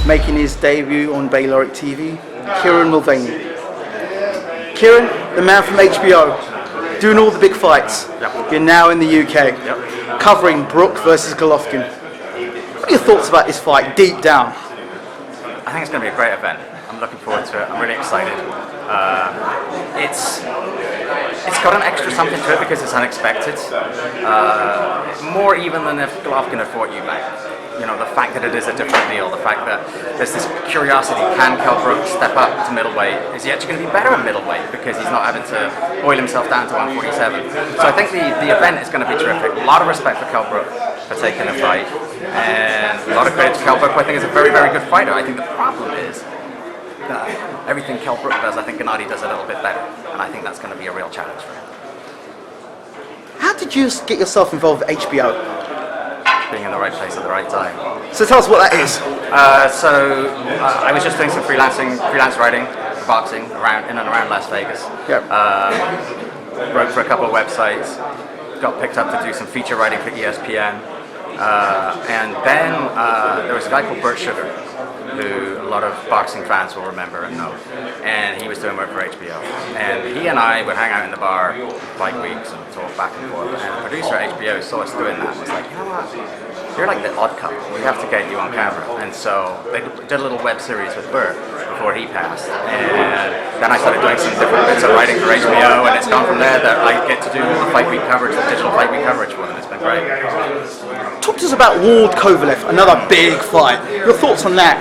Making his debut on Bayloric TV, Kieran Mulvaney. Kieran, the man from HBO, doing all the big fights. Yep. You're now in the UK, Yep. covering Brook versus Golovkin. What are your thoughts about this fight deep down? I think it's going to be a great event. I'm looking forward to it. I'm really excited. It's got an extra something to it because it's unexpected. More even than if Golovkin had fought you back. You know, the fact that it is a different deal, the fact that there's this curiosity, can Brook step up to middleweight? Is he actually going to be better at middleweight because he's not having to boil himself down to 147? So I think the event is going to be terrific. A lot of respect for Brook for taking a fight, and a lot of credit to Brook, who I think is a very, very good fighter. I think the problem is that everything Brook does, I think Gennady does a little bit better, and I think that's going to be a real challenge for him. How did you get yourself involved with HBO? Being in the right place at the right time. So tell us what that is. I was just doing some freelance writing for boxing in and around Las Vegas. Yep. Wrote for a couple of websites, got picked up to do some feature writing for ESPN, and then there was a guy called Bert Sugar, who a lot of boxing fans will remember and know, and he was doing work for HBO. And he and I would hang out in the bar like weeks and talk back and forth, and the producer at HBO saw us doing that and was like, you know what, you're like the odd couple, we have to get you on camera. And so they did a little web series with Bert before he passed, and then I started doing some different bits of writing for HBO, and it's gone from there that I get to do all the fight week coverage, the digital fight week coverage for them. It's been great. Talk to us about Ward Kovalev, another big fight. Your thoughts on that?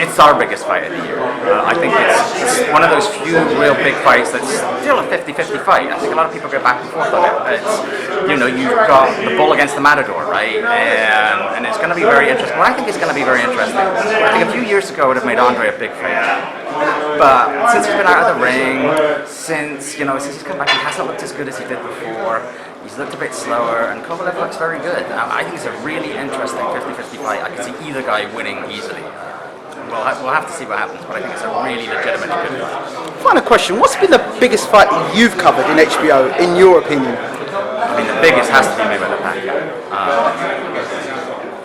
It's our biggest fight of the year. I think it's one of those few real big fights that's still a 50-50 fight. I think a lot of people go back and forth on it. It's, you know, you've got the bull against the matador, right? And it's going to be very interesting. Well, I think it's going to be very interesting. I think a few years ago it would have made Andre a big favorite. But since he's been out of the ring, since he's come back, he hasn't looked as good as he did before. He's looked a bit slower, and Kovalev looks very good. I think it's a really interesting 50-50 fight. I can see either guy winning easily. We'll have to see what happens, but I think it's a really legitimate good fight. Final question, what's been the biggest fight that you've covered in HBO, in your opinion? I mean, the biggest has to be Mayweather Pacquiao.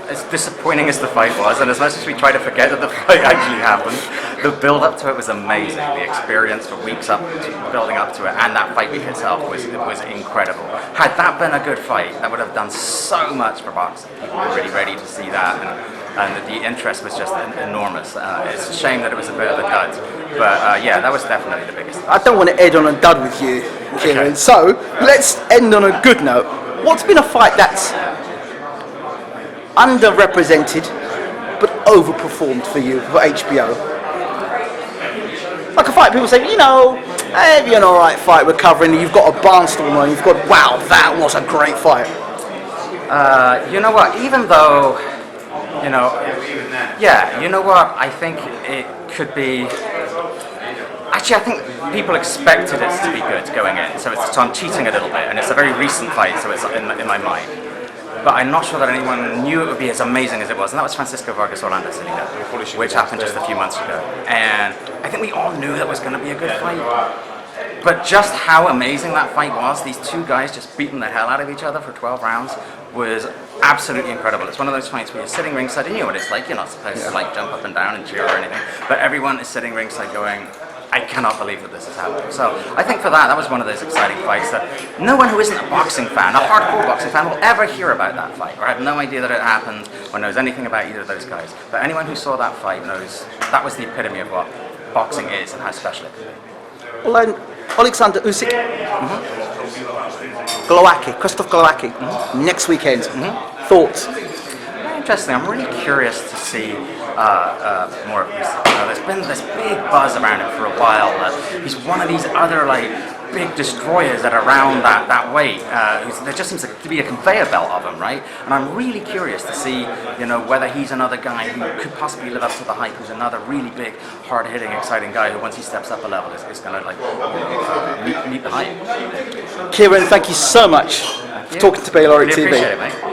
As disappointing as the fight was, and as much as we try to forget that the fight actually happened, the build-up to it was amazing. The experience for weeks building up to it, and that fight week itself was incredible. Had that been a good fight, that would have done so much for boxing. People were really ready to see that, and the interest was just enormous. It's a shame that it was a bit of a dud, but yeah, that was definitely the biggest. I don't want to end on a dud with you, Kieran, so let's end on a good note. What's been a fight that's underrepresented but overperformed for you for HBO? Like a fight people say, you know, maybe an alright fight we're covering, you've got a barnstormer and you've got, wow, that was a great fight. You know what, even though, you know what, I think it could be, actually I think people expected it to be good going in, so I'm cheating a little bit, and it's a very recent fight, so it's in my mind. But I'm not sure that anyone knew it would be as amazing as it was, and that was Francisco Vargas Orlando Salida, which happened just a few months ago. And I think we all knew that was going to be a good fight. But just how amazing that fight was, these two guys just beating the hell out of each other for 12 rounds, was absolutely incredible. It's one of those fights where you're sitting ringside, and you know what it's like, you're not supposed to like jump up and down and cheer or anything, but everyone is sitting ringside going, I cannot believe that this is happening. So I think for that was one of those exciting fights that no one who isn't a boxing fan, a hardcore boxing fan, will ever hear about that fight, or have no idea that it happened, or knows anything about either of those guys. But anyone who saw that fight knows that was the epitome of what boxing is and how special it can be. Well, Alexander Usyk, Golovkin, Krzysztof Golovkin, next weekend. Thoughts? Very interesting. I'm really curious to see more of Usyk. There's been this big buzz around him for a while. He's one of these other big destroyers that are around that weight. There just seems to be a conveyor belt of him, right? And I'm really curious to see, whether he's another guy who could possibly live up to the hype. Who's another really big, hard-hitting, exciting guy who, once he steps up a level, is going to meet the hype. Kieran, thank you so much for talking to Bayloric TV. Appreciate it, mate.